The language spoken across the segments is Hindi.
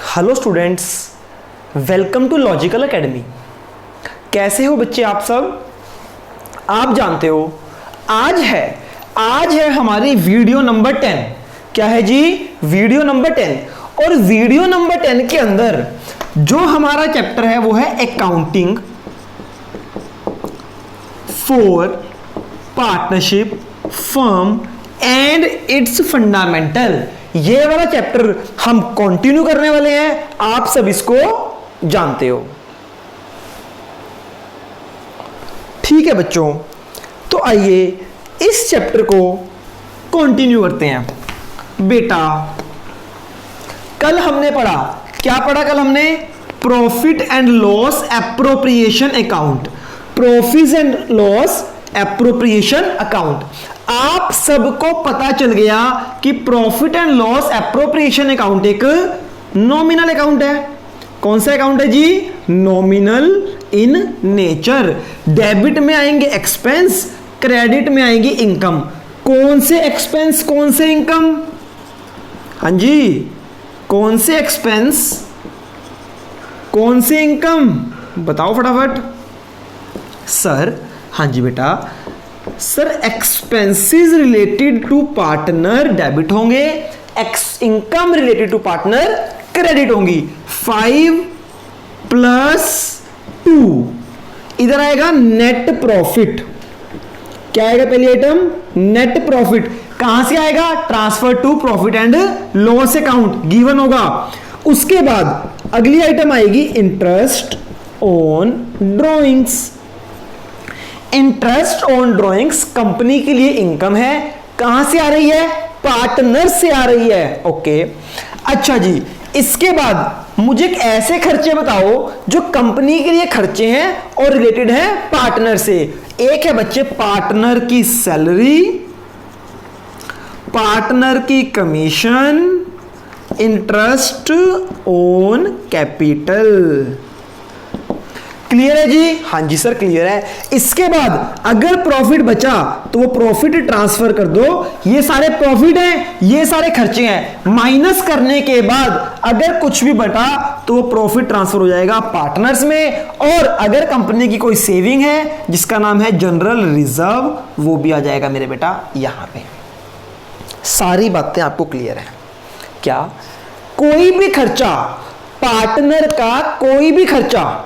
Hello students, welcome to Logical Academy. कैसे हो बच्चे आप सब? आप जानते हो आज है हमारी वीडियो नंबर 10। क्या है जी? Video number 10। और वीडियो नंबर 10 के अंदर जो हमारा चैप्टर है वो है accounting for partnership firm and its fundamental. ये वाला चैप्टर हम कंटिन्यू करने वाले हैं। आप सब इसको जानते हो, ठीक है बच्चों? तो आइए इस चैप्टर को कंटिन्यू करते हैं। बेटा कल हमने पढ़ा, क्या पढ़ा कल हमने? Profit and loss appropriation account. Profit and loss appropriation account. आप सबको पता चल गया कि profit and loss appropriation account एक नॉमिनल अकाउंट है। कौन सा अकाउंट है जी? Nominal in nature. डेबिट में आएंगे एक्सपेंस, क्रेडिट में आएंगी इनकम। कौन से एक्सपेंस, कौन से इनकम? हाँ जी, कौन से एक्सपेंस, कौन से इनकम? बताओ फटाफट सर। हाँ जी बेटा, sir expenses related to partner debit होंगे, income related to partner credit होंगी। 5 + 2 इधर आएगा नेट प्रॉफिट। क्या आएगा पहली आइटम? Net profit. कहां से आएगा? Transfer to profit and loss account given होगा। उसके बाद अगली आइटम आएगी interest on drawings. Interest on drawings company के लिए इनकम है। कहां से आ रही है? पार्टनर से आ रही है। ओके, अच्छा जी। इसके बाद मुझे ऐसे खर्चे बताओ जो कंपनी के लिए खर्चे हैं और रिलेटेड है पार्टनर से। एक है बच्चे पार्टनर की सैलरी, पार्टनर की commission, interest on capital. Clear है जी? हाँ जी सर क्लियर है। इसके बाद अगर प्रॉफिट बचा तो वो प्रॉफिट ट्रांसफर कर दो। ये सारे प्रॉफिट हैं, ये सारे खर्चे हैं। माइनस करने के बाद अगर कुछ भी बचा तो वो प्रॉफिट ट्रांसफर हो जाएगा पार्टनर्स में। और अगर कंपनी की कोई सेविंग है जिसका नाम है जनरल रिजर्व, वो भी आ जाएगा मेरे बेटा यहां पे। सारी बातें आपको क्लियर है क्या? कोई भी खर्चा, पार्टनर का कोई भी खर्चा,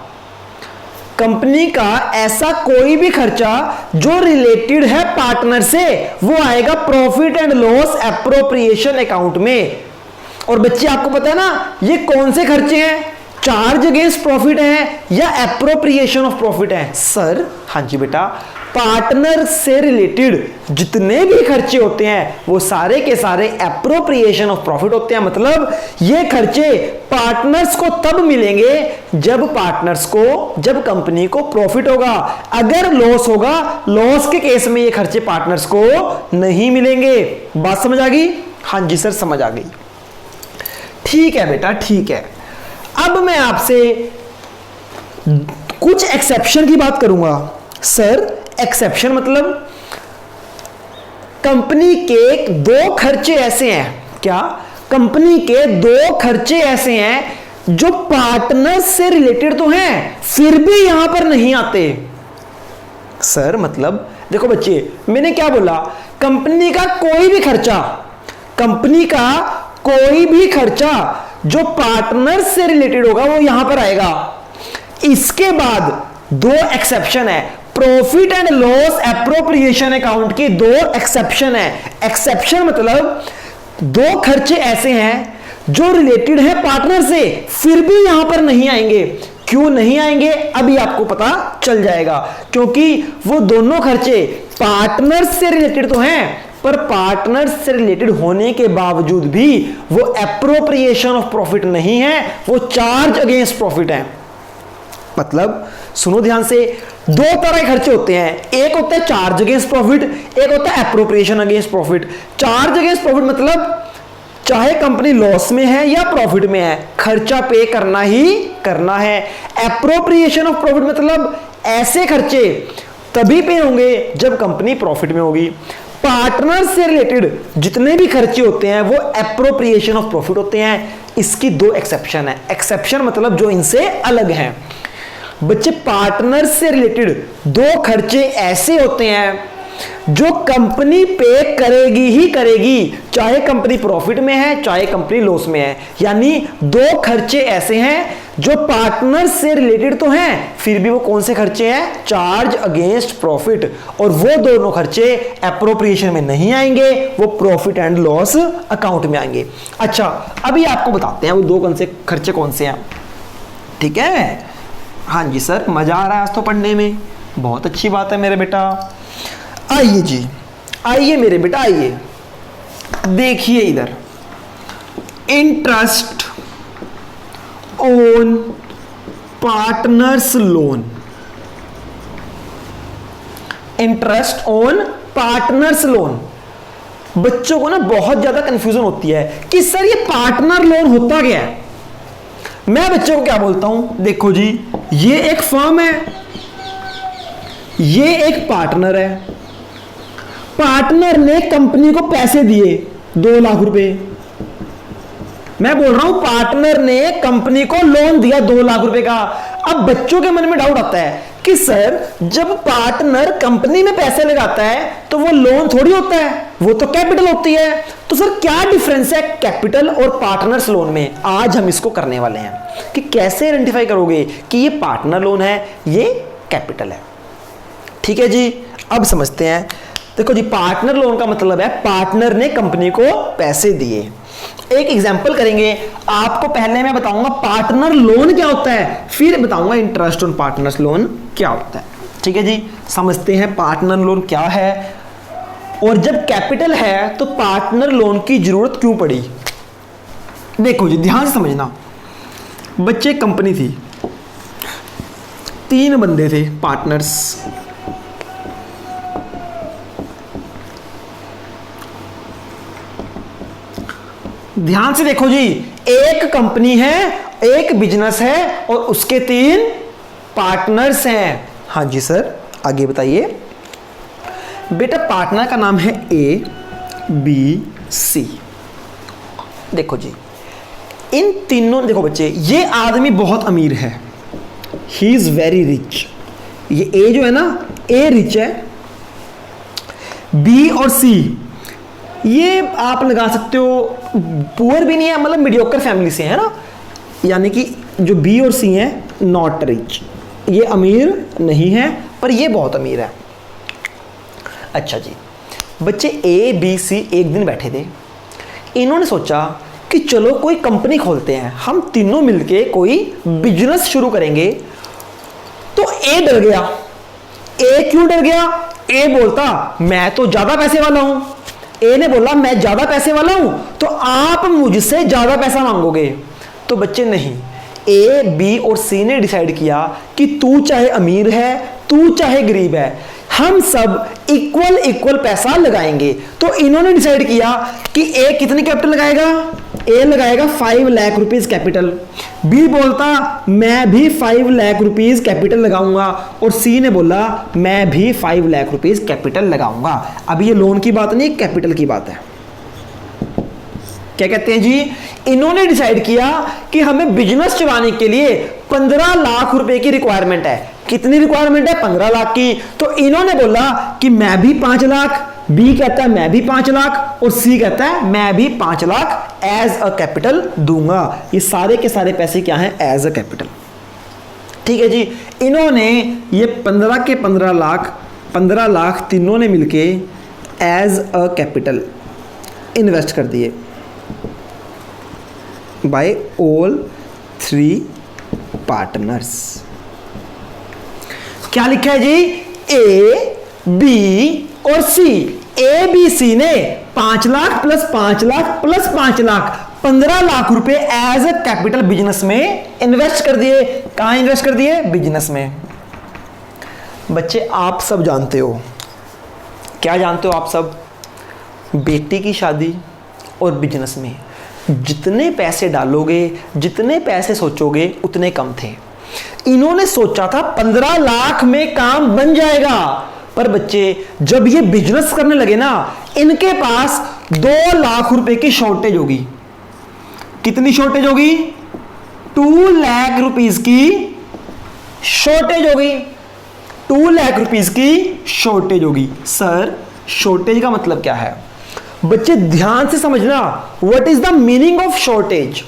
कंपनी का ऐसा कोई भी खर्चा जो रिलेटेड है पार्टनर से, वो आएगा profit and loss appropriation account में। और बच्चे आपको पता है ना ये कौन से खर्चे हैं? चार्ज अगेंस्ट प्रॉफिट है या एप्रोप्रिएशन ऑफ प्रॉफिट है? सर हाँ जी बेटा, पार्टनर से रिलेटेड जितने भी खर्चे होते हैं वो सारे के सारे एप्रोप्रिएशन ऑफ प्रॉफिट होते हैं। मतलब ये खर्चे पार्टनर्स को तब मिलेंगे जब कंपनी को प्रॉफिट होगा। अगर लॉस होगा, लॉस के केस में ये खर्चे पार्टनर्स को नहीं मिलेंगे। बात समझ आ गई? हाँ जी सर समझ आ गई। ठीक है बेटा, ठीक है। अब मैं आपसे कुछ एक्सेप्शन की बात करूंगा। सर एक्सेप्शन मतलब कंपनी के 2 खर्चे ऐसे हैं। क्या? कंपनी के 2 खर्चे ऐसे हैं जो पार्टनर से रिलेटेड तो हैं फिर भी यहां पर नहीं आते। सर मतलब देखो बच्चे, मैंने क्या बोला? कंपनी का कोई भी खर्चा, कंपनी का कोई भी खर्चा जो पार्टनर से रिलेटेड होगा वो यहां पर आएगा। इसके बाद 2 एक्सेप्शन है। Profit and loss appropriation account की 2 एक्सेप्शन है। एक्सेप्शन मतलब 2 खर्चे ऐसे हैं जो रिलेटेड है पार्टनर से फिर भी यहां पर नहीं आएंगे। क्यों नहीं आएंगे अभी आपको पता चल जाएगा। क्योंकि वो दोनों खर्चे पार्टनर से रिलेटेड तो हैं, पर पार्टनर से रिलेटेड होने के बावजूद भी वो एप्रोप्रिएशन ऑफ प्रॉफिट नहीं है, वो चार्ज अगेंस्ट प्रॉफिट है। मतलब सुनो ध्यान से, 2 तरह के खर्चे होते हैं। एक होता है चार्ज अगेंस्ट प्रॉफिट, एक होता है appropriation against profit. Charge against profit मतलब चाहे कंपनी लॉस में है या प्रॉफिट में है, खर्चा पे करना ही करना है। एप्रोप्रिएशन ऑफ प्रॉफिट मतलब ऐसे खर्चे तभी पे होंगे जब कंपनी प्रॉफिट में होगी। पार्टनर से रिलेटेड जितने भी खर्चे होते हैं वो एप्रोप्रिएशन ऑफ प्रॉफिट होते हैं। इसकी दो एक्सेप्शन है। एक्सेप्शन मतलब जो इनसे अलग हैं। बच्चे पार्टनर से रिलेटेड दो खर्चे ऐसे होते हैं जो कंपनी पे करेगी ही करेगी, चाहे कंपनी प्रॉफिट में है चाहे कंपनी लॉस में है। यानी दो खर्चे ऐसे हैं जो पार्टनर से रिलेटेड तो हैं, फिर भी वो कौन से खर्चे हैं? Charge against profit. और वो दोनों खर्चे एप्रोप्रिएशन में नहीं आएंगे, वो प्रॉफिट एंड लॉस अकाउंट में आएंगे। अच्छा, अभी आपको बताते हैं वो दो कौन से खर्चे कौन से हैं। ठीक है, हाँ जी सर, मजा आ रहा है आज तो पढ़ने में, बहुत अच्छी बात है मेरे बेटा। आइए जी, आइए मेरे बेटा, आइए देखिए इधर, interest on partners loan. Interest on partners loan. बच्चों को ना बहुत ज्यादा कंफ्यूजन होती है कि सर ये पार्टनर लोन होता क्या है। मैं बच्चों को क्या बोलता हूं, देखो जी, ये एक फर्म है, ये एक पार्टनर है। पार्टनर ने कंपनी को पैसे दिए 2 लाख रुपए। मैं बोल रहा हूं पार्टनर ने कंपनी को लोन दिया 2 लाख रुपए का। अब बच्चों के मन में डाउट आता है कि सर जब पार्टनर कंपनी में पैसे लगाता है तो वो लोन थोड़ी होता है, वो तो कैपिटल होती है। तो सर क्या डिफरेंस है कैपिटल और पार्टनर्स लोन में? आज हम इसको करने वाले हैं कि कैसे आइडेंटिफाई करोगे कि ये पार्टनर लोन है, ये कैपिटल है। ठीक है जी, अब समझते हैं। देखो जी, पार्टनर लोन का मतलब है पार्टनर ने कंपनी को पैसे दिए। एक एग्जांपल करेंगे, आपको पहले मैं बताऊंगा पार्टनर लोन क्या होता है, फिर बताऊंगा इंटरेस्ट ऑन पार्टनर्स लोन क्या होता है। ठीक है जी, समझते हैं पार्टनर लोन क्या है और जब कैपिटल है तो पार्टनर लोन की जरूरत क्यों पड़ी। देखो जी, ध्यान से समझना। बच्चे, कंपनी थी, 3 बंदे थे पार्टनर्स। ध्यान से देखो जी, एक कंपनी है, एक बिजनेस है और उसके 3 पार्टनर्स हैं। हाँ जी सर, आगे बताइए। बेटा पार्टनर का नाम है ए, बी, सी। देखो जी, इन तीनों, देखो बच्चे, ये आदमी बहुत अमीर है, ही इज वेरी रिच। ये ए जो है ना, ए रिच है। बी और सी ये आप लगा सकते हो पुअर भी नहीं है, मतलब मीडियोकर फैमिली से है ना, यानी कि जो बी और सी हैं नॉट रिच, ये अमीर नहीं है पर ये बहुत अमीर है। अच्छा जी, बच्चे ए बी सी एक दिन बैठे थे, इन्होंने सोचा कि चलो कोई कंपनी खोलते हैं, हम तीनों मिलके कोई बिजनेस शुरू करेंगे। तो ए डर गया। ए क्यों डर गया? ए बोलता मैं तो ज्यादा पैसे वाला हूं। ए ने बोला मैं ज्यादा पैसे वाला हूं तो आप मुझसे ज्यादा पैसा मांगोगे। तो बच्चे नहीं, ए बी और सी ने डिसाइड किया कि तू चाहे अमीर है तू चाहे गरीब है, हम सब इक्वल इक्वल पैसा लगाएंगे। तो इन्होंने डिसाइड किया कि ए कितनी कैपिटल लगाएगा? ए लगाएगा 5 लाख रुपीज कैपिटल। बी बोलता मैं भी 5 लाख रुपीज कैपिटल लगाऊंगा और सी ने बोला मैं भी 5 लाख रुपीज कैपिटल लगाऊंगा। अभी ये लोन की बात नहीं, कैपिटल की बात है। क्या कहते हैं जी, इन्होंने डिसाइड किया कि हमें बिजनेस चलाने के लिए 15 लाख रुपए की रिक्वायरमेंट है। कितनी रिक्वायरमेंट है? 15 लाख की। तो इन्होंने बोला कि मैं भी 5 लाख, बी कहता है मैं भी 5 लाख और सी कहता है मैं भी 5 लाख एज अ कैपिटल दूंगा। ये सारे के सारे पैसे क्या हैं? As a capital. ठीक है जी, इन्होंने ये 15 के 15 लाख तीनों ने मिलके एज अ कैपिटल इन्वेस्ट कर दिए बाय ऑल 3 पार्टनर्स। क्या लिखा है जी? ए बी और सी। ए बी सी ने 5 लाख प्लस 5 लाख प्लस 5 लाख 15 लाख रुपए एज अ कैपिटल बिजनेस में इन्वेस्ट कर दिए। कहां इन्वेस्ट कर दिए? बिजनेस में। बच्चे आप सब जानते हो, क्या जानते हो आप सब? बेटी की शादी और बिजनेस में जितने पैसे डालोगे, जितने पैसे सोचोगे उतने कम थे। इन्होंने सोचा था 15 लाख में काम बन जाएगा, पर बच्चे जब ये बिजनेस करने लगे ना, इनके पास 2 लाख रुपए की शॉर्टेज होगी। कितनी शॉर्टेज होगी? 2 लाख रुपीस की शॉर्टेज होगी। 2 लाख रुपीस की शॉर्टेज होगी। सर शॉर्टेज का मतलब क्या है? बच्चे ध्यान से समझना, what is the meaning of shortage.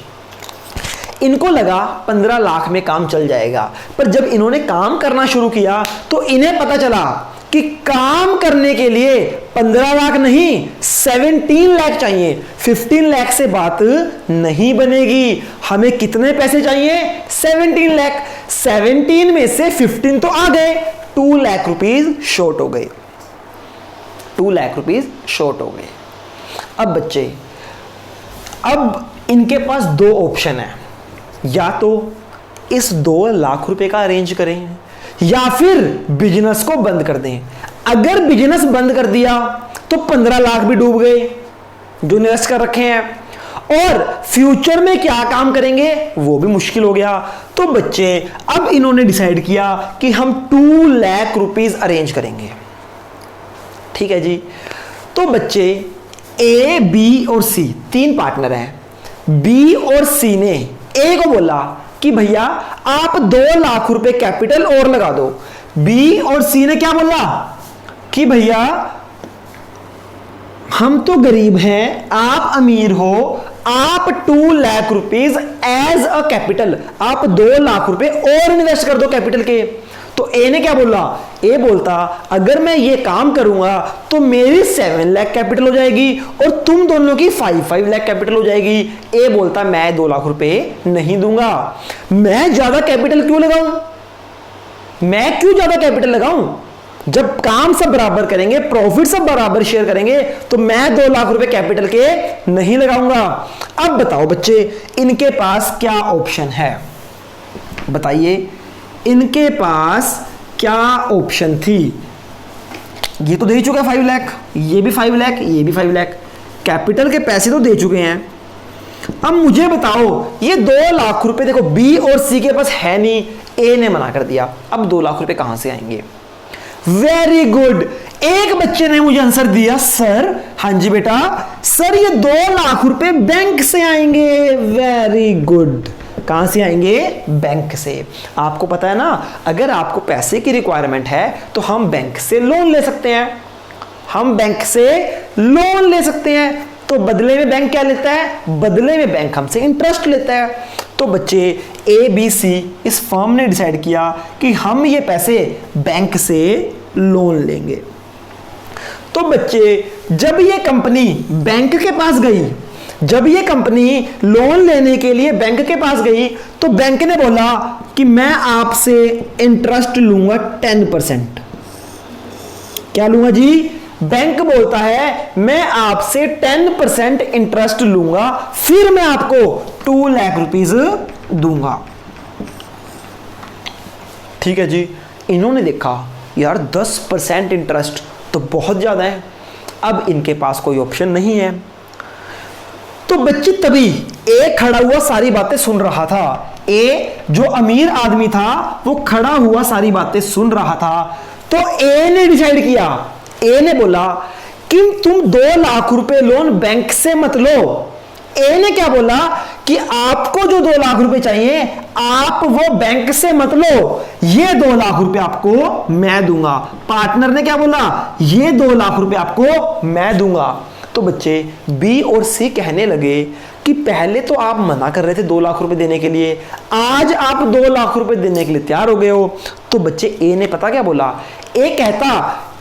इनको लगा 15 लाख में काम चल जाएगा, पर जब इन्होंने काम करना शुरू किया तो इन्हें पता चला कि काम करने के लिए 15 लाख नहीं 17 लाख चाहिए। 15 लाख से बात नहीं बनेगी, हमें कितने पैसे चाहिए? 17 लाख। 17 में से 15 तो आ गए, 2 लाख रुपीज शॉर्ट हो गए। 2 लाख रुपीज शॉर्ट हो गए। अब बच्चे, अब इनके पास 2 ऑप्शन है, या तो इस 2 लाख रुपए का अरेंज करें या फिर बिजनेस को बंद कर दें। अगर बिजनेस बंद कर दिया तो 15 लाख भी डूब गए जो इन्वेस्ट कर रखे हैं, और फ्यूचर में क्या काम करेंगे वो भी मुश्किल हो गया। तो बच्चे अब इन्होंने डिसाइड किया कि हम 2 लाख रुपीज अरेंज करेंगे। ठीक है जी। तो बच्चे ए, बी और सी 3 पार्टनर हैं। बी और सी ने ए को बोला कि भैया आप 2 लाख रुपए कैपिटल और लगा दो। बी और सी ने क्या बोला कि भैया हम तो गरीब हैं, आप अमीर हो, आप 2 lakh rupees as a capital, आप 2 लाख रुपए और इन्वेस्ट कर दो कैपिटल के। तो ए ने क्या बोला? ए बोलता अगर मैं ये काम करूंगा तो मेरी 7 लाख कैपिटल हो जाएगी और तुम दोनों की 5 लाख कैपिटल हो जाएगी। ए बोलता मैं 2 लाख रुपए नहीं दूंगा। मैं ज्यादा कैपिटल क्यों लगाऊं? मैं क्यों ज्यादा कैपिटल लगाऊं? जब काम सब बराबर करेंगे, प्रॉफिट सब बराबर शेयर करेंगे, तो मैं 2 लाख रुपए कैपिटल के नहीं लगाऊंगा। अब बताओ बच्चे, इनके पास क्या ऑप्शन है? बताइए, इनके पास क्या ऑप्शन थी? ये तो दे चुका है 5 लाख, ये भी 5 लाख, ये भी 5 लाख, कैपिटल के पैसे तो दे चुके हैं। अब मुझे बताओ, ये 2 लाख रुपए देखो बी और सी के पास है नहीं, ए ने मना कर दिया। अब 2 लाख रुपए कहां से आएंगे? वेरी गुड, एक बच्चे ने मुझे आंसर दिया, सर हाँ जी बेटा, सर ये 2 लाख रुपए बैंक से आएंगे। वेरी गुड, कहां से आएंगे? बैंक से। आपको पता है ना, अगर आपको पैसे की रिक्वायरमेंट है तो हम बैंक से लोन ले सकते हैं। हम बैंक से लोन ले सकते हैं, तो बदले में बैंक क्या लेता है? बदले में बैंक हमसे इंटरेस्ट लेता है। तो बच्चे ए, बी, सी इस फर्म ने डिसाइड किया कि हम ये पैसे बैंक से लोन लेंगे। तो बच्चे जब ये कंपनी बैंक के पास गई, जब ये कंपनी लोन लेने के लिए बैंक के पास गई, तो बैंक ने बोला कि मैं आपसे इंटरेस्ट लूंगा 10%। क्या लूंगा जी? बैंक बोलता है मैं आपसे 10% इंटरेस्ट लूंगा, फिर मैं आपको 2 लाख रुपीज दूंगा। ठीक है जी। इन्होंने देखा यार 10% इंटरेस्ट तो बहुत ज्यादा है, अब इनके पास कोई ऑप्शन नहीं है। तो बच्चे तभी ए खड़ा हुआ सारी बातें सुन रहा था। ए जो अमीर आदमी था वो खड़ा हुआ सारी बातें सुन रहा था। तो ए ने डिसाइड किया, ए ने बोला कि तुम 2 लाख रुपए लोन बैंक से मत लो। ए ने क्या बोला कि आपको जो 2 लाख रुपए चाहिए आप वो बैंक से मत लो, ये 2 लाख रुपए आपको मैं दूंगा। पार्टनर ने क्या बोला? ये 2 लाख रुपए आपको मैं दूंगा। तो बच्चे बी और सी कहने लगे कि पहले तो आप मना कर रहे थे 2 लाख रुपए देने के लिए, आज आप 2 लाख रुपए देने के लिए तैयार हो गए हो। तो बच्चे ए ने पता क्या बोला? ए कहता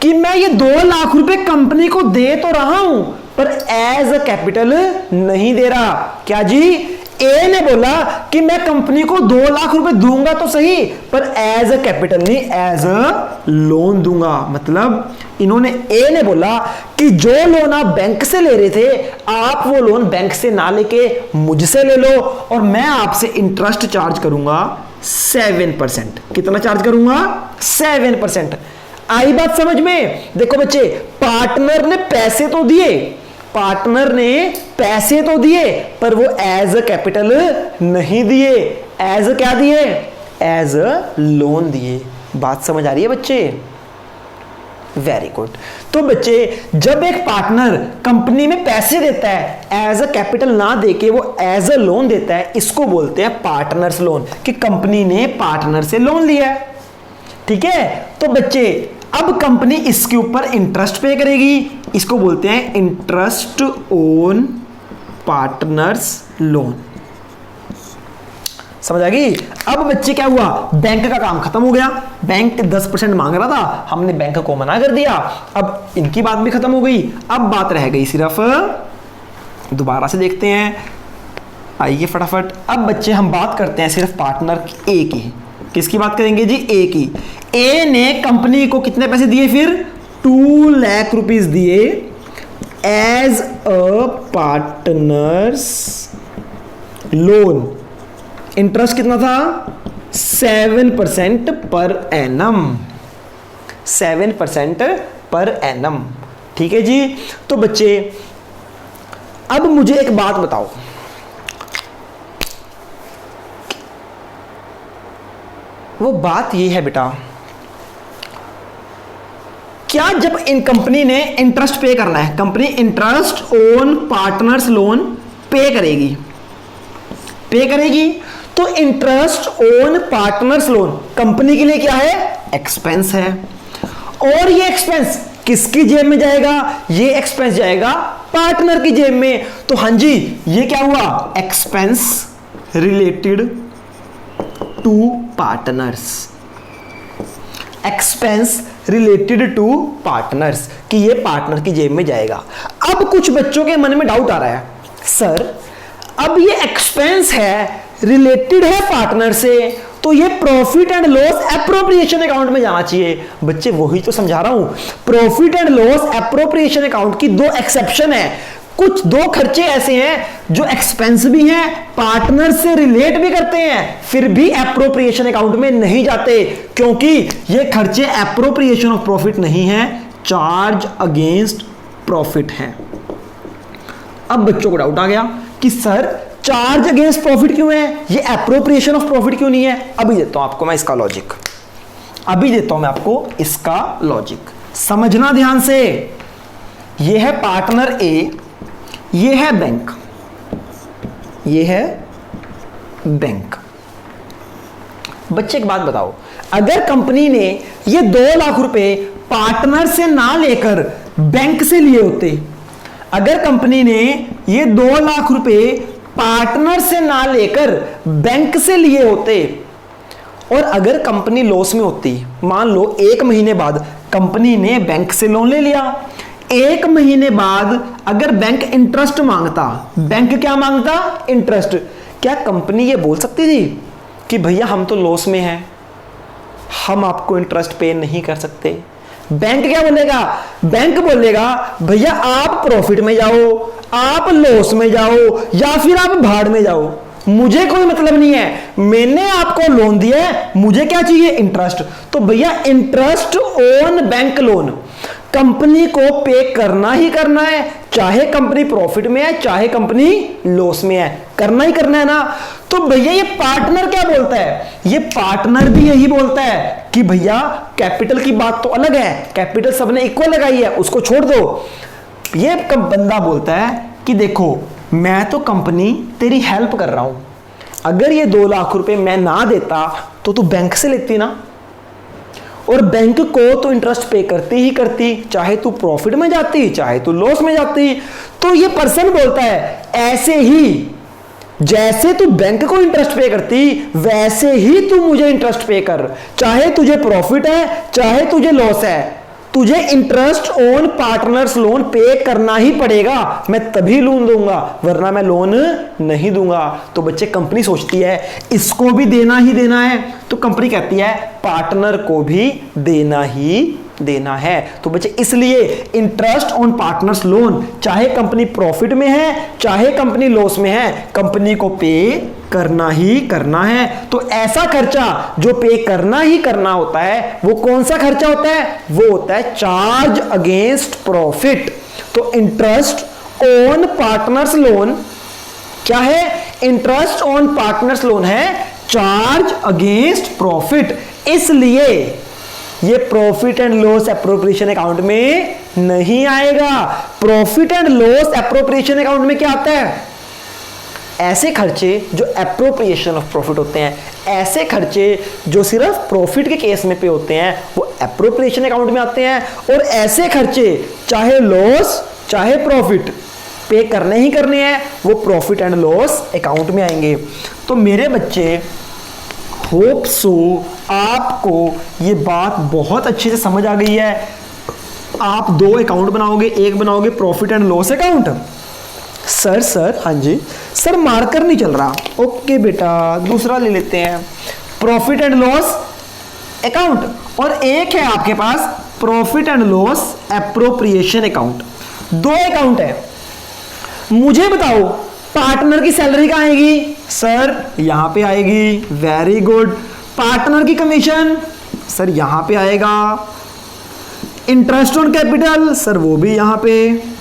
कि मैं ये 2 लाख रुपए कंपनी को दे तो रहा हूं पर एज अ कैपिटल नहीं दे रहा। क्या जी? ए ने बोला कि मैं कंपनी को 2 लाख रुपए दूंगा तो सही, पर एज अ कैपिटल नहीं, एज अ लोन दूंगा। मतलब इन्होंने, ए ने बोला कि जो लोन आप बैंक से ले रहे थे आप वो लोन बैंक से ना लेके मुझसे ले लो, और मैं आपसे इंटरेस्ट चार्ज करूंगा 7%। कितना चार्ज करूंगा? 7%। आई बात समझ में? देखो बच्चे, पार्टनर ने पैसे तो दिए, पार्टनर ने पैसे तो दिए, पर वो एज अ कैपिटल नहीं दिए, एज अ क्या दिए? एज अ लोन दिए। बात समझ आ रही है बच्चे? Very good. तो बच्चे जब एक पार्टनर कंपनी में पैसे देता है एज अ कैपिटल ना देके वो एज अ लोन देता है, इसको बोलते हैं पार्टनर्स लोन, कि कंपनी ने पार्टनर से लोन लिया है। ठीक है, तो बच्चे अब कंपनी इसके ऊपर इंटरेस्ट पे करेगी, इसको बोलते हैं इंटरेस्ट ऑन पार्टनर्स लोन। समझ आ गई? अब बच्चे क्या हुआ, बैंक का काम खत्म हो गया, बैंक 10% मांग रहा था, हमने बैंक को मना कर दिया, अब इनकी बात भी खत्म हो गई। अब बात रह गई सिर्फ, दोबारा से देखते हैं, आइए फटाफट। अब बच्चे हम बात करते हैं सिर्फ पार्टनर ए की। किसकी बात करेंगे जी? ए की। ए ने कंपनी को कितने पैसे दिए फिर? 2 लाख रुपीस दिए as a partners loan. Interest कितना था? 7% पर एनम, 7% पर एनम। ठीक है जी। तो बच्चे अब मुझे एक बात बताओ, वो बात ये है बेटा, क्या जब इन कंपनी ने इंटरेस्ट पे करना है, company interest on partners loan पे करेगी, तो interest on partners loan company के लिए क्या है? एक्सपेंस है। और ये एक्सपेंस किसकी जेब में जाएगा? ये एक्सपेंस जाएगा पार्टनर की जेब में। तो हां जी, ये क्या हुआ? Expense related to partners, expense related to partners, कि ये पार्टनर की जेब में जाएगा। अब कुछ बच्चों के मन में डाउट आ रहा है, सर अब ये एक्सपेंस है, रिलेटेड है पार्टनर से, तो ये profit and loss appropriation account में जाना चाहिए। बच्चे वही तो समझा रहा हूं, profit and loss appropriation account की 2 एक्सेप्शन है। कुछ 2 खर्चे ऐसे हैं जो एक्सपेंस भी हैं, पार्टनर से रिलेट भी करते हैं, फिर भी एप्रोप्रिएशन अकाउंट में नहीं जाते, क्योंकि ये खर्चे एप्रोप्रिएशन ऑफ प्रॉफिट नहीं है, चार्ज अगेंस्ट प्रॉफिट है। अब बच्चों को डाउट आ गया कि सर चार्ज अगेंस्ट प्रॉफिट क्यों है, ये एप्रोप्रिएशन ऑफ प्रॉफिट क्यों नहीं है? अभी देता हूं आपको मैं इसका लॉजिक, समझना ध्यान से। ये है पार्टनर ए, ये है बैंक, ये है बैंक। बच्चे एक बात बताओ, अगर कंपनी ने ये 2 लाख रुपए पार्टनर से ना लेकर बैंक से लिए होते, अगर कंपनी ने ये 2 लाख रुपए पार्टनर से ना लेकर बैंक से लिए होते, और अगर कंपनी लॉस में होती, मान लो 1 महीने बाद कंपनी ने बैंक से लोन ले लिया, 1 महीने बाद अगर बैंक इंटरेस्ट मांगता, बैंक क्या मांगता? इंटरेस्ट। क्या कंपनी ये बोल सकती थी कि भैया हम तो लॉस में हैं, हम आपको इंटरेस्ट पे नहीं कर सकते? बैंक क्या बोलेगा? बैंक बोलेगा भैया आप प्रॉफिट में जाओ, आप लॉस में जाओ, या फिर आप भाड़ में जाओ, मुझे कोई मतलब नहीं है, मैंने आपको लोन दिया है, मुझे क्या चाहिए? इंटरेस्ट। तो भैया interest on bank loan company को पे करना ही करना है, चाहे कंपनी प्रॉफिट में है चाहे कंपनी लॉस में है, करना ही करना है ना। तो भैया ये पार्टनर क्या बोलता है? ये पार्टनर भी यही बोलता है कि भैया कैपिटल की बात तो अलग है, कैपिटल सबने इक्वल लगाई है, उसको छोड़ दो। ये बंदा बोलता है कि देखो मैं तो कंपनी तेरी हेल्प कर रहा हूं, अगर ये 2 लाख रुपए मैं ना देता तो तू बैंक से लेती ना, और बैंक को तो इंटरेस्ट पे करती ही करती, चाहे तू प्रॉफिट में जाती चाहे तू लॉस में जाती। तो ये पर्सन बोलता है ऐसे ही जैसे तू बैंक को इंटरेस्ट पे करती वैसे ही तू मुझे इंटरेस्ट पे कर, चाहे तुझे प्रॉफिट है चाहे तुझे लॉस है, तुझे इंटरेस्ट ऑन पार्टनर्स लोन पे करना ही पड़ेगा, मैं तभी लोन दूंगा वरना मैं लोन नहीं दूंगा। तो बच्चे कंपनी सोचती है इसको भी देना ही देना है, तो कंपनी कहती है पार्टनर को भी देना ही देना है। तो बच्चे इसलिए इंटरेस्ट ऑन पार्टनर्स लोन चाहे कंपनी प्रॉफिट में है चाहे कंपनी लॉस में है, कंपनी को पे करना ही करना है। तो ऐसा खर्चा जो पे करना ही करना होता है वो कौन सा खर्चा होता है? वो होता है चार्ज अगेंस्ट प्रॉफिट। तो इंटरेस्ट ऑन पार्टनर्स लोन क्या है? इंटरेस्ट ऑन पार्टनर्स लोन है चार्ज अगेंस्ट प्रॉफिट। इसलिए ये profit and loss appropriation account में नहीं आएगा। Profit and loss appropriation account में क्या आता है? ऐसे खर्चे जो एप्रोप्रिएशन ऑफ प्रॉफिट होते हैं, ऐसे खर्चे जो सिर्फ प्रॉफिट के केस में पे होते हैं, वो एप्रोप्रिएशन अकाउंट में आते हैं। और ऐसे खर्चे चाहे लॉस चाहे प्रॉफिट पे करने ही करने हैं, वो प्रॉफिट एंड लॉस अकाउंट में आएंगे। तो मेरे बच्चे, होप सो आपको ये बात बहुत अच्छे से समझ आ गई है। आप दो अकाउंट बनाओगे, एक बनाओगे profit and loss account. Sir हाँ जी सर, मार्कर नहीं चल रहा। ओके बेटा, दूसरा ले लेते हैं, प्रॉफिट एंड लॉस अकाउंट। और एक है आपके पास profit and loss appropriation account. दो अकाउंट है। मुझे बताओ पार्टनर की सैलरी कहाँ आएगी? सर यहां पे आएगी। Very good. पार्टनर की कमीशन? सर यहां पे आएगा। Interest on capital? सर वो भी यहां पे।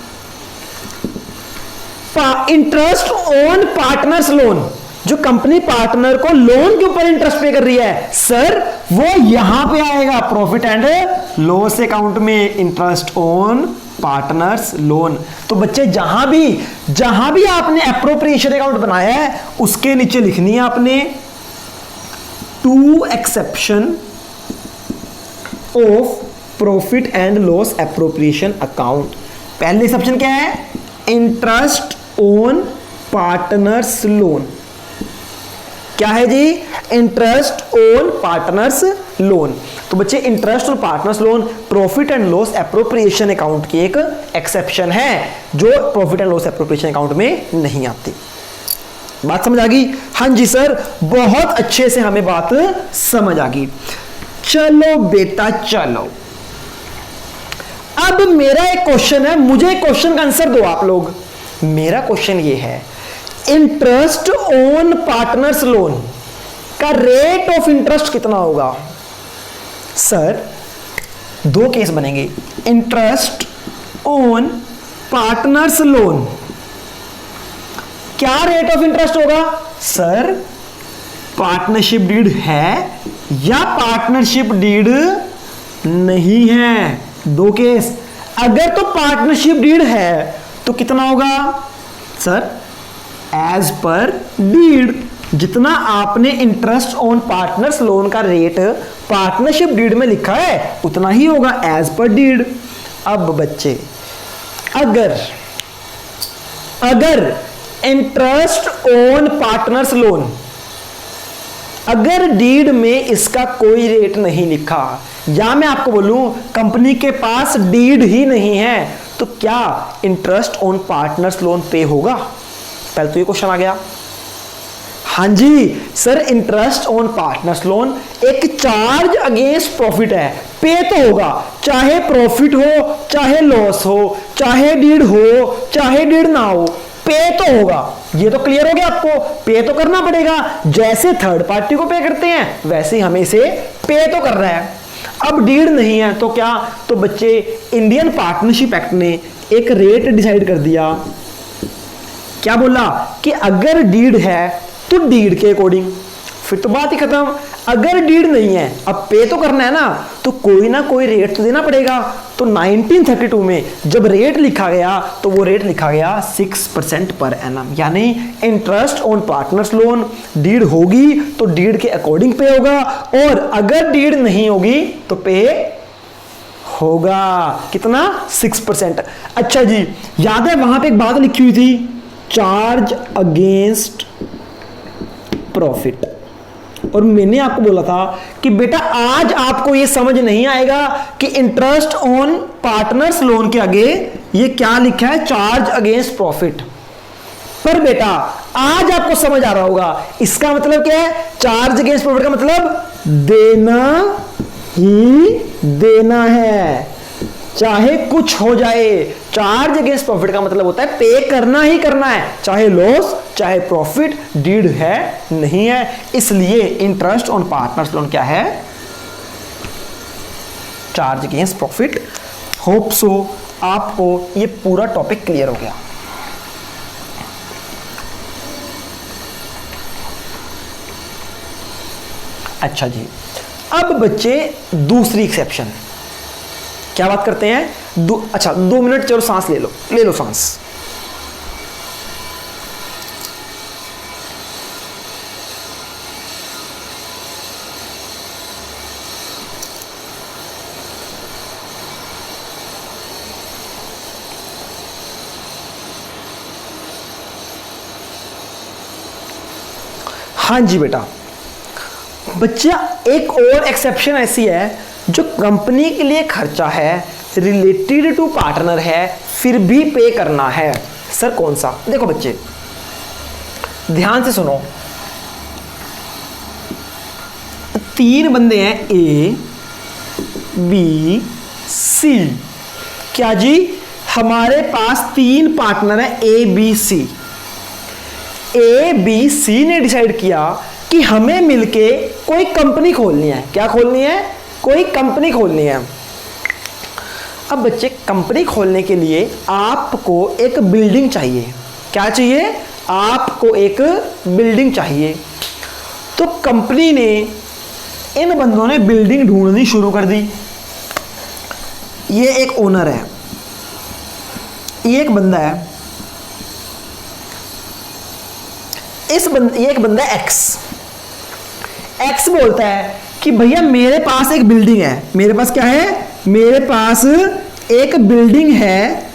इंटरेस्ट ऑन पार्टनर्स लोन, जो कंपनी पार्टनर को लोन के ऊपर इंटरेस्ट पे कर रही है, सर वो यहां पे आएगा प्रॉफिट एंड लॉस अकाउंट में, इंटरेस्ट ऑन पार्टनर्स लोन। तो बच्चे जहां भी आपने एप्रोप्रिएशन अकाउंट बनाया है, उसके नीचे लिखनी है आपने two exception of profit and loss appropriation account. पहले एक्सेप्शन क्या है? Interest on partners loan. क्या है जी? Interest on partners loan. तो बच्चे interest on partners loan profit and loss appropriation account की एक एक्सेप्शन है, जो profit and loss appropriation account में नहीं आती। बात समझ आ गई? हाँ जी सर, बहुत अच्छे से हमें बात समझ आ गई। चलो बेटा चलो, अब मेरा एक क्वेश्चन है, मुझे क्वेश्चन का आंसर दो आप लोग। मेरा क्वेश्चन ये है, इंटरेस्ट ऑन पार्टनर्स लोन का रेट ऑफ इंटरेस्ट कितना होगा? सर दो केस बनेंगे। इंटरेस्ट ऑन पार्टनर्स लोन, क्या रेट ऑफ इंटरेस्ट होगा? सर पार्टनरशिप डीड है या पार्टनरशिप डीड नहीं है। दो केस। अगर तो पार्टनरशिप डीड है तो कितना होगा? सर एज पर डीड, जितना आपने इंटरेस्ट ऑन पार्टनर्स लोन का रेट पार्टनरशिप डीड में लिखा है उतना ही होगा, एज पर डीड। अब बच्चे, अगर इंटरेस्ट ऑन पार्टनर्स लोन, अगर डीड में इसका कोई रेट नहीं लिखा, या मैं आपको बोलूं कंपनी के पास डीड ही नहीं है, तो क्या इंटरेस्ट ऑन पार्टनर्स लोन पे होगा? पहले तो ये क्वेश्चन आ गया। हाँ जी sir, interest on partners loan एक चार्ज अगेंस्ट प्रॉफिट है, पे तो होगा, चाहे प्रॉफिट हो चाहे लॉस हो, चाहे डीड हो चाहे डीड ना हो, पे तो होगा। ये तो क्लियर हो गया आपको, पे तो करना पड़ेगा। जैसे थर्ड पार्टी को पे करते हैं वैसे ही हमें इसे पे तो कर रहा है। अब डीड नहीं है तो क्या? तो बच्चे इंडियन पार्टनरशिप एक्ट ने एक रेट डिसाइड कर दिया। क्या बोला कि अगर डीड है तो डीड के अकॉर्डिंग, फिर तो बात ही खत्म। अगर डीड नहीं है, अब पे तो करना है ना, तो कोई ना कोई रेट तो देना पड़ेगा। तो 1932 में जब रेट लिखा गया तो वो रेट लिखा गया 6% पर एनम, यानी interest on partners loan deed होगी तो डीड के अकॉर्डिंग पे होगा, और अगर डीड नहीं होगी तो पे होगा। कितना? 6%। अच्छा जी, याद है वहां पे एक बात लिखी हुई थी, चार्ज अगेंस्ट प्रॉफिट। और मैंने आपको बोला था कि बेटा आज आपको ये समझ नहीं आएगा कि इंटरेस्ट ऑन पार्टनर्स लोन के आगे ये क्या लिखा है, चार्ज अगेंस्ट प्रॉफिट। पर बेटा आज आपको समझ आ रहा होगा इसका मतलब क्या है। चार्ज अगेंस्ट प्रॉफिट का मतलब देना ही देना है, चाहे कुछ हो जाए। चार्ज अगेंस्ट प्रॉफिट का मतलब होता है पे करना ही करना है, चाहे लॉस चाहे प्रॉफिट, डीड है नहीं है। इसलिए इंटरेस्ट ऑन पार्टनर्स लोन क्या है, charge against profit. Hope so आपको ये पूरा टॉपिक क्लियर हो गया। अच्छा जी, अब बच्चे दूसरी एक्सेप्शन क्या बात करते हैं? अच्छा 2 मिनट चलो सांस ले लो सांस। हाँ जी बेटा, बच्चा एक और एक्सेप्शन ऐसी है जो कंपनी के लिए खर्चा है, रिलेटेड टू पार्टनर है, फिर भी पे करना है। सर कौन सा? देखो बच्चे ध्यान से सुनो, 3 बंदे हैं ए बी सी। क्या जी? हमारे पास 3 पार्टनर हैं ए बी सी। ए बी सी ने डिसाइड किया कि हमें मिलके कोई कंपनी खोलनी है। क्या खोलनी है? कोई कंपनी खोलनी है। अब बच्चे कंपनी खोलने के लिए आपको एक बिल्डिंग चाहिए। क्या चाहिए? आपको एक बिल्डिंग चाहिए। तो कंपनी ने, इन बंदों ने बिल्डिंग ढूंढनी शुरू कर दी। ये एक ओनर है, ये एक बंदा है, ये एक बंदा एक्स बोलता है कि भैया मेरे पास एक बिल्डिंग है। मेरे पास क्या है? मेरे पास एक बिल्डिंग है,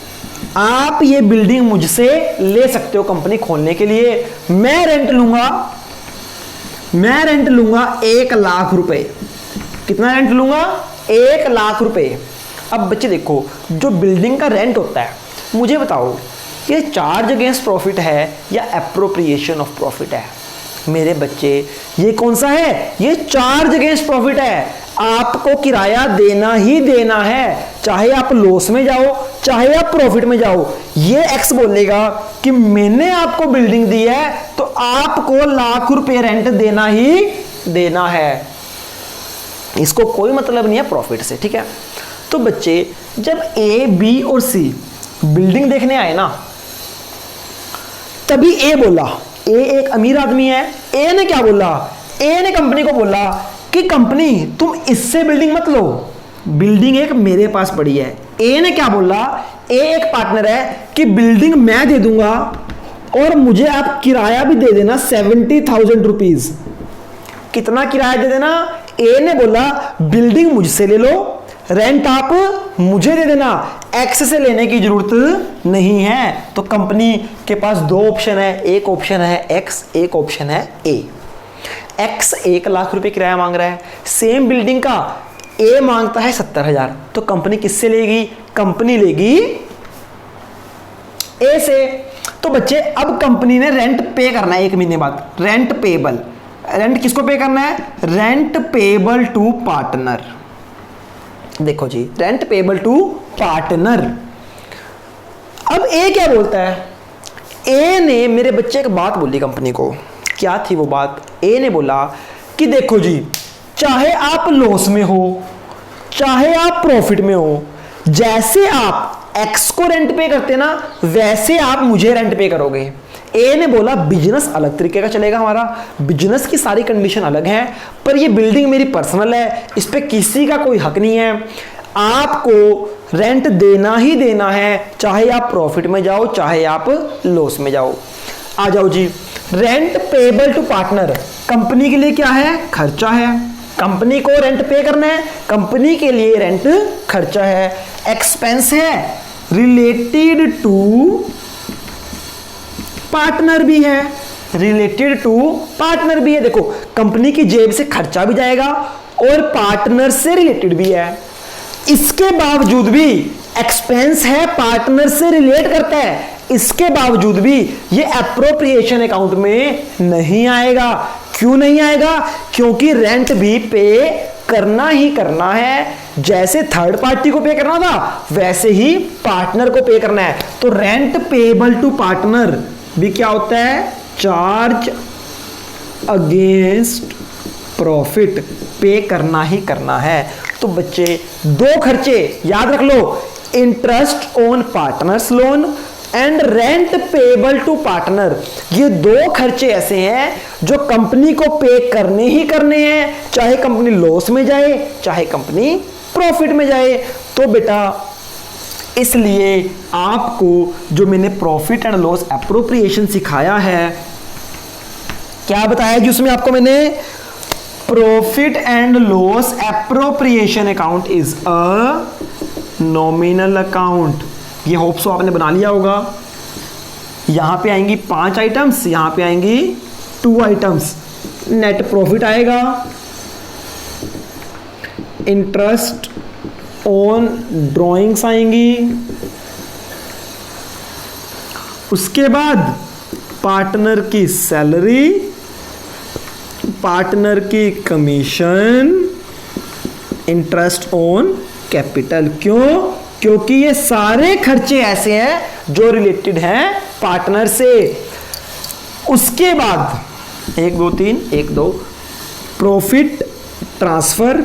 आप ये बिल्डिंग मुझसे ले सकते हो कंपनी खोलने के लिए। मैं रेंट लूंगा 1 लाख रुपए। कितना रेंट लूंगा? 1 लाख रुपए। अब बच्चे देखो, जो बिल्डिंग का रेंट होता है, मुझे बताओ ये चार्ज अगेंस्ट प्रॉफिट है या एप्रोप्रिएशन ऑफ प्रॉफिट है? मेरे बच्चे ये कौन सा है? ये चार्ज अगेंस्ट प्रॉफिट है। आपको किराया देना ही देना है, चाहे आप लॉस में जाओ चाहे आप प्रॉफिट में जाओ। ये एक्स बोलेगा कि मैंने आपको बिल्डिंग दी है तो आपको 1 लाख रुपए रेंट देना ही देना है। इसको कोई मतलब नहीं है प्रॉफिट से, ठीक है? तो बच्चे जब ए बी और सी बिल्डिंग देखने आए ना, तभी ए बोला, ए एक अमीर आदमी है, ए ने क्या बोला? ए ने कंपनी को बोला कि कंपनी तुम इससे बिल्डिंग मत लो, बिल्डिंग एक मेरे पास पड़ी है। ए ने क्या बोला? ए एक पार्टनर है कि बिल्डिंग मैं दे दूंगा और मुझे आप किराया भी दे देना 70,000 रुपीज। कितना किराया दे देना? ए ने बोला बिल्डिंग मुझसे ले लो, रेंट आप मुझे दे देना, एक्स से लेने की जरूरत नहीं है। तो कंपनी के पास 2 ऑप्शन है, एक ऑप्शन है एक्स, एक ऑप्शन है ए। एक्स 1 लाख रुपए किराया मांग रहा है, सेम बिल्डिंग का ए मांगता है 70,000। तो कंपनी किससे लेगी? कंपनी लेगी ए से। तो बच्चे अब कंपनी ने रेंट पे करना है 1 महीने बाद। रेंट पेबल, रेंट किसको पे करना है? Rent payable to partner. देखो जी, रेंट पेबल टू पार्टनर। अब ए क्या बोलता है? ए ने मेरे बच्चे एक बात बोली कंपनी को। क्या थी वो बात? ए ने बोला कि देखो जी, चाहे आप लॉस में हो चाहे आप प्रॉफिट में हो, जैसे आप एक्स को रेंट पे करते ना वैसे आप मुझे रेंट पे करोगे। ए ने बोला बिजनेस अलग तरीके का चलेगा, हमारा बिजनेस की सारी कंडीशन अलग है, पर ये बिल्डिंग मेरी पर्सनल है, इस पे किसी का कोई हक नहीं है, आपको रेंट देना ही देना है, चाहे आप प्रॉफिट में जाओ चाहे आप लॉस में जाओ। आ जाओ जी, rent payable to partner company के लिए क्या है? खर्चा है। कंपनी को रेंट पे करना है, कंपनी के लिए रेंट खर्चा है, एक्सपेंस है, रिलेटेड टू पार्टनर भी है, रिलेटेड टू पार्टनर भी है। देखो कंपनी की जेब से खर्चा भी जाएगा और पार्टनर से रिलेटेड भी है। इसके बावजूद भी एक्सपेंस है, पार्टनर से रिलेट करता है, इसके बावजूद भी ये एप्रोप्रिएशन अकाउंट में नहीं आएगा। क्यों नहीं आएगा? क्योंकि रेंट भी पे करना ही करना है। जैसे थर्ड पार्टी को पे करना था वैसे ही पार्टनर को पे करना है। तो रेंट पेबल टू पार्टनर भी क्या होता है? चार्ज अगेंस्ट प्रॉफिट, पे करना ही करना है। तो बच्चे 2 खर्चे याद रख लो, interest on partners loan and rent payable to partner, ये दो खर्चे ऐसे हैं जो कंपनी को पे करने ही करने हैं, चाहे कंपनी लॉस में जाए चाहे कंपनी प्रॉफिट में जाए। तो बेटा इसलिए आपको जो मैंने प्रॉफिट एंड लॉस एप्रोप्रिएशन सिखाया है, क्या बताया जी उसमें आपको मैंने, profit and loss appropriation account is a nominal account. ये होप सो आपने बना लिया होगा। यहां पे आएंगी 5 आइटम्स, यहां पे आएंगी 2 आइटम्स। नेट प्रॉफिट आएगा, इंटरेस्ट ऑन ड्रॉइंग्स आएंगी, उसके बाद पार्टनर की सैलरी, पार्टनर की कमीशन, इंटरेस्ट ऑन कैपिटल। क्यों? क्योंकि ये सारे खर्चे ऐसे हैं जो रिलेटेड हैं पार्टनर से। उसके बाद 1 2 3 1 2 profit transfer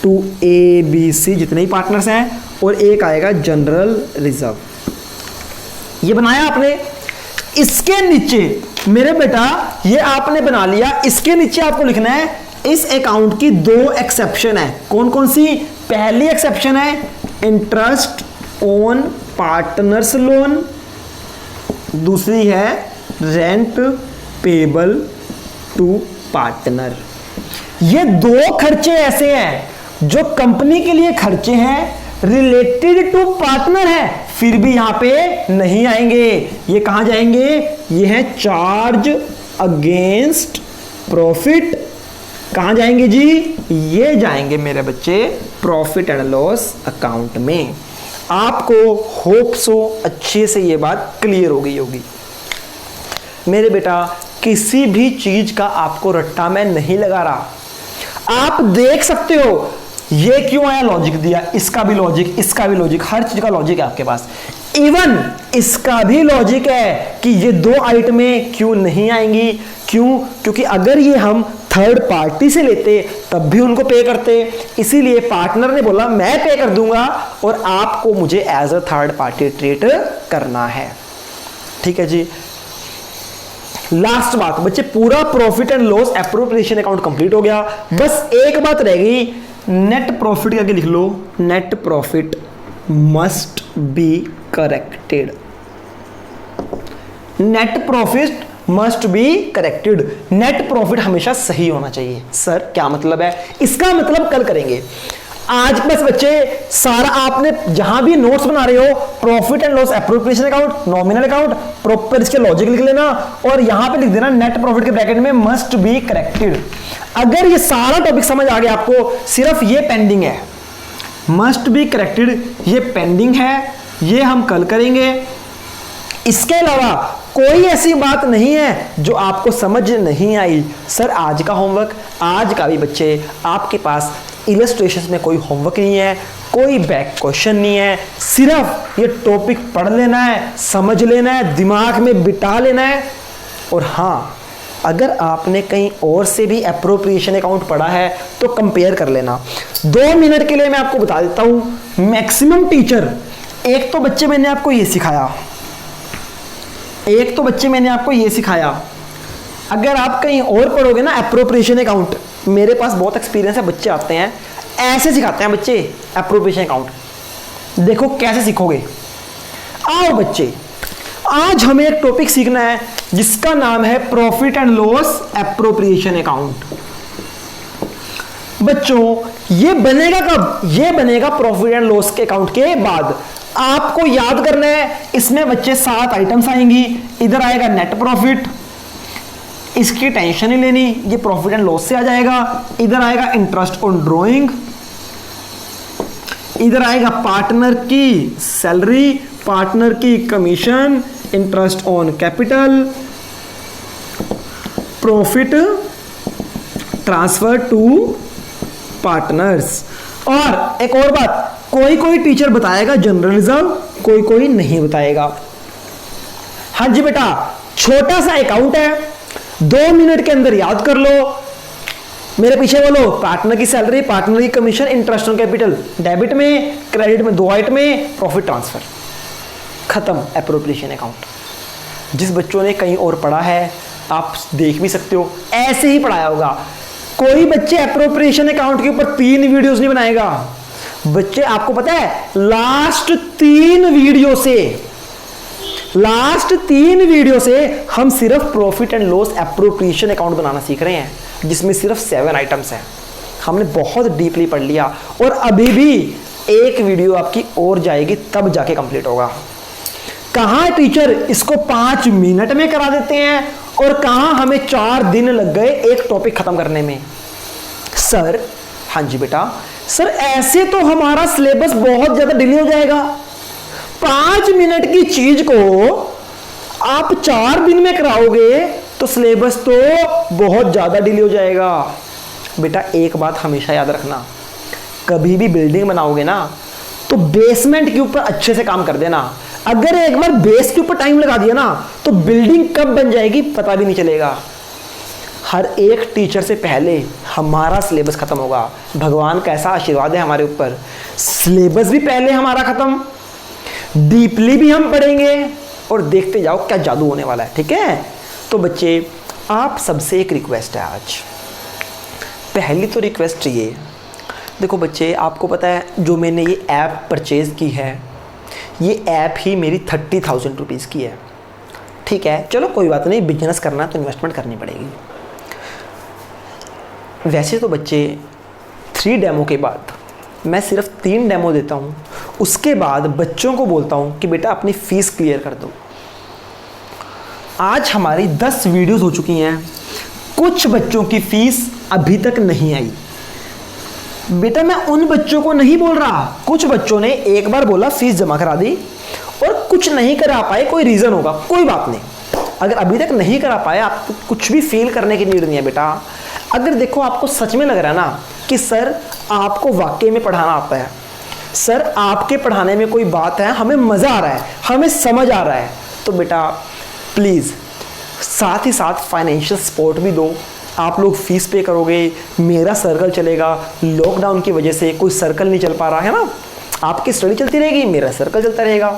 to A B C जितने ही पार्टनर्स हैं, और एक आएगा जनरल रिजर्व। ये बनाया आपने। इसके नीचे मेरे बेटा ये आपने बना लिया, इसके नीचे आपको लिखना है इस अकाउंट की 2 एक्सेप्शन है। कौन कौन सी? पहली एक्सेप्शन है इंटरेस्ट ऑन पार्टनर्स लोन, दूसरी है रेंट पेबल टू पार्टनर। ये 2 खर्चे ऐसे हैं जो कंपनी के लिए खर्चे हैं, रिलेटेड टू पार्टनर है, फिर भी यहां पे नहीं आएंगे। ये कहां जाएंगे? ये है चार्ज अगेंस्ट प्रॉफिट। कहां जाएंगे जी? ये जाएंगे मेरे बच्चे प्रॉफिट एंड लॉस अकाउंट में। आपको होप सो अच्छे से ये बात क्लियर हो गई होगी। मेरे बेटा किसी भी चीज का आपको रट्टा मैं नहीं लगा रहा, आप देख सकते हो ये क्यों आया, लॉजिक दिया, इसका भी लॉजिक, इसका भी लॉजिक, हर चीज का लॉजिक है आपके पास। इवन इसका भी लॉजिक है कि ये 2 आइटमें क्यों नहीं आएंगी। क्यों? क्योंकि अगर ये हम थर्ड पार्टी से लेते तब भी उनको पे करते, इसीलिए पार्टनर ने बोला मैं पे कर दूंगा और आपको मुझे as a third party treat करना है। ठीक है जी। लास्ट बात बच्चे, पूरा profit and loss appropriation account complete हो गया। बस एक बात रह गई, नेट प्रॉफिट करके लिख लो, net profit must be corrected. Net profit must be corrected. Net profit हमेशा सही होना चाहिए। सर क्या मतलब है? इसका मतलब कल करेंगे। आज बस बच्चे सारा आपने जहां भी नोट्स बना रहे हो, profit and loss appropriation account, nominal account, proper इसके लॉजिक लिख लेना और यहां पे लिख देना नेट प्रॉफिट के ब्रैकेट में मस्ट बी करेक्टेड। अगर ये सारा टॉपिक समझ आ गया आपको, सिर्फ ये पेंडिंग है, मस्ट बी करेक्टेड, ये पेंडिंग है, ये हम कल करेंगे। इसके अलावा कोई ऐसी बात नहीं है जो आपको समझ नहीं आई। सर आज का होमवर्क, आज का भी बच्चे आपके पास इलस्ट्रेशंस में कोई होमवर्क नहीं है, कोई बैक क्वेश्चन नहीं है, सिर्फ ये टॉपिक पढ़ लेना है, समझ लेना है, दिमाग में बिठा लेना है। और हाँ, अगर आपने कहीं और से भी एप्रोप्रिएशन अकाउंट पढ़ा है तो कंपेयर कर लेना। 2 मिनट के लिए मैं आपको बता देता हूं, मैक्सिमम टीचर, एक तो बच्चे मैंने आपको ये सिखाया, अगर आप कहीं और पढ़ोगे ना एप्रोप्रिएशन अकाउंट, मेरे पास बहुत एक्सपीरियंस है, बच्चे आते हैं ऐसे सिखाते हैं बच्चे एप्रोप्रिएशन अकाउंट। देखो कैसे सीखोगे। आओ बच्चे, आज हमें एक टॉपिक सीखना है जिसका नाम है profit and loss appropriation account. बच्चों ये बनेगा कब? ये बनेगा प्रॉफिट एंड लॉस के अकाउंट के बाद। आपको याद करना है, इसमें बच्चे 7 आइटम्स आएंगी। इधर आएगा नेट प्रॉफिट, इसकी टेंशन नहीं लेनी, ये प्रॉफिट एंड लॉस से आ जाएगा। इधर आएगा इंटरेस्ट ऑन ड्रॉइंग, इधर आएगा पार्टनर की सैलरी, पार्टनर की commission, interest on capital, profit transfer to partners. और एक और बात, कोई कोई टीचर बताएगा जनरल रिजर्व, कोई कोई नहीं बताएगा। हाँ जी बेटा, छोटा सा अकाउंट है, 2 मिनट के अंदर याद कर लो। मेरे पीछे बोलो, पार्टनर की सैलरी, पार्टनर की commission, interest on capital, debit में, क्रेडिट में 2 आइटम में, प्रॉफिट ट्रांसफर। ख़त्म एप्रोप्रिएशन अकाउंट। जिस बच्चों ने कहीं और पढ़ा है आप देख भी सकते हो, ऐसे ही पढ़ाया होगा। कोई बच्चे एप्रोप्रिएशन अकाउंट के ऊपर 3 वीडियोस नहीं बनाएगा। बच्चे आपको पता है लास्ट 3 वीडियो से हम सिर्फ profit and loss appropriation account बनाना सीख रहे हैं, जिसमें सिर्फ 7 आइटम्स हैं। हमने बहुत डीपली पढ़ लिया और अभी भी एक वीडियो आपकी और जाएगी, तब जाके कंप्लीट होगा। कहां टीचर इसको 5 मिनट में करा देते हैं और कहां हमें 4 दिन लग गए एक टॉपिक खत्म करने में। सर, हाँ जी बेटा, सर ऐसे तो हमारा सिलेबस बहुत ज्यादा डिले हो जाएगा। 5 मिनट की चीज को आप 4 दिन में कराओगे तो सिलेबस तो बहुत ज्यादा डिले हो जाएगा। बेटा एक बात हमेशा याद रखना, कभी भी बिल्डिंग बनाओगे ना तो बेसमेंट के ऊपर अच्छे से काम कर देना। अगर एक बार बेस के ऊपर टाइम लगा दिया ना तो बिल्डिंग कब बन जाएगी पता भी नहीं चलेगा। हर एक टीचर से पहले हमारा सिलेबस खत्म होगा। भगवान का ऐसा आशीर्वाद है हमारे ऊपर, सिलेबस भी पहले हमारा खत्म, डीपली भी हम पढ़ेंगे और देखते जाओ क्या जादू होने वाला है। ठीक है, तो बच्चे आप सबसे एक रिक्वेस्ट है आज। पहली तो रिक्वेस्ट ये, देखो बच्चे आपको पता है जो मैंने ये ऐप परचेज़ की है, ये ऐप ही मेरी 30,000 रुपीज़ की है। ठीक है, चलो कोई बात नहीं, बिजनेस करना है तो इन्वेस्टमेंट करनी पड़ेगी। वैसे तो बच्चे 3 डेमो के बाद मैं सिर्फ 3 डेमो देता हूँ, उसके बाद बच्चों को बोलता हूँ कि बेटा अपनी फ़ीस क्लियर कर दो। आज हमारी 10 वीडियोस हो चुकी हैं, कुछ बच्चों की फ़ीस अभी तक नहीं आई। बेटा मैं उन बच्चों को नहीं बोल रहा, कुछ बच्चों ने एक बार बोला फीस जमा करा दी और कुछ नहीं करा पाए, कोई रीज़न होगा, कोई बात नहीं। अगर अभी तक नहीं करा पाए आपको कुछ भी फील करने की नीड नहीं है बेटा। अगर देखो आपको सच में लग रहा है ना कि सर आपको वाकई में पढ़ाना आता है, सर आपके पढ़ाने में कोई बात है, हमें मज़ा आ रहा है, हमें समझ आ रहा है, तो बेटा प्लीज़ साथ ही साथ फाइनेंशियल सपोर्ट भी दो। आप लोग फीस पे करोगे, मेरा सर्कल चलेगा। लॉकडाउन की वजह से कोई सर्कल नहीं चल पा रहा है ना, आपकी स्टडी चलती रहेगी, मेरा सर्कल चलता रहेगा।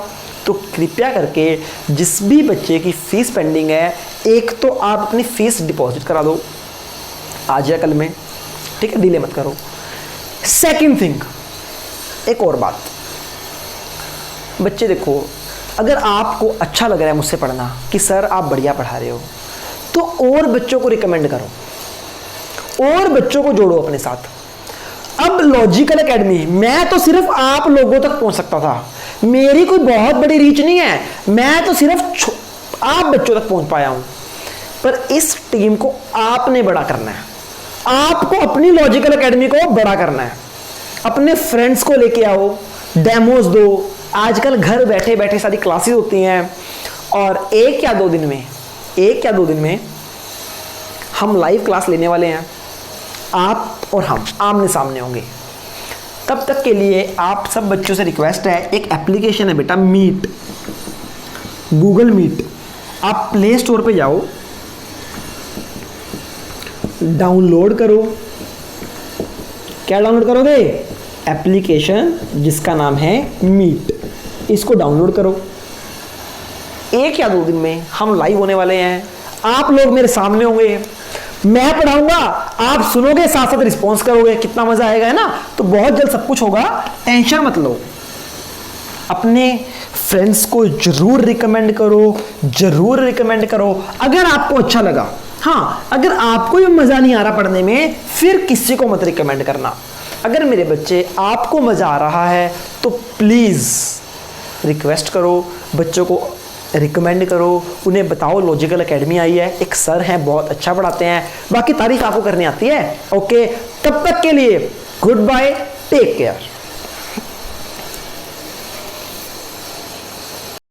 तो कृपया करके जिस भी बच्चे की फ़ीस पेंडिंग है, एक तो आप अपनी फ़ीस डिपॉजिट करा दो आज या कल में। ठीक है, डिले मत करो। सेकंड थिंग, एक और बात, बच्चे देखो अगर आपको अच्छा लग रहा है मुझसे पढ़ना कि सर आप बढ़िया पढ़ा रहे हो, तो और बच्चों को रिकमेंड करो और बच्चों को जोड़ो अपने साथ। अब लॉजिकल एकेडमी मैं तो सिर्फ आप लोगों तक पहुंच सकता था, मेरी कोई बहुत बड़ी रीच नहीं है, मैं तो सिर्फ आप बच्चों तक पहुंच पाया हूं। पर इस टीम को आपने बड़ा करना है, आपको अपनी लॉजिकल एकेडमी को बड़ा करना है। अपने फ्रेंड्स को लेके आओ, डेमोज दो। आजकल घर बैठे बैठे सारी क्लासेस होती हैं और एक या दो दिन में हम लाइव क्लास लेने वाले हैं, आप और हम आमने सामने होंगे। तब तक के लिए आप सब बच्चों से रिक्वेस्ट है, एक एप्लीकेशन है बेटा मीट, गूगल मीट, आप प्ले स्टोर पे जाओ, डाउनलोड करो। क्या डाउनलोड करोगे? एप्लीकेशन जिसका नाम है मीट, इसको डाउनलोड करो। 1 या 2 दिन में हम लाइव होने वाले हैं, आप लोग मेरे सामने होंगे, मैं पढ़ाऊंगा, आप सुनोगे, साथ साथ रिस्पॉन्स करोगे, कितना मजा आएगा, है ना। तो बहुत जल्द सब कुछ होगा, टेंशन मत लो। अपने फ्रेंड्स को जरूर रिकमेंड करो अगर आपको अच्छा लगा। हाँ, अगर आपको ये मजा नहीं आ रहा पढ़ने में, फिर किसी को मत रिकमेंड करना। अगर मेरे बच्चे आपको मजा आ रहा है तो प्लीज रिक्वेस्ट करो, बच्चों को रिकमेंड करो, उन्हें बताओ लॉजिकल एकेडमी आई है, एक सर हैं बहुत अच्छा पढ़ाते हैं, बाकी तारीफ आपको करनी आती है। ओके, तब तक के लिए गुड बाय, टेक केयर।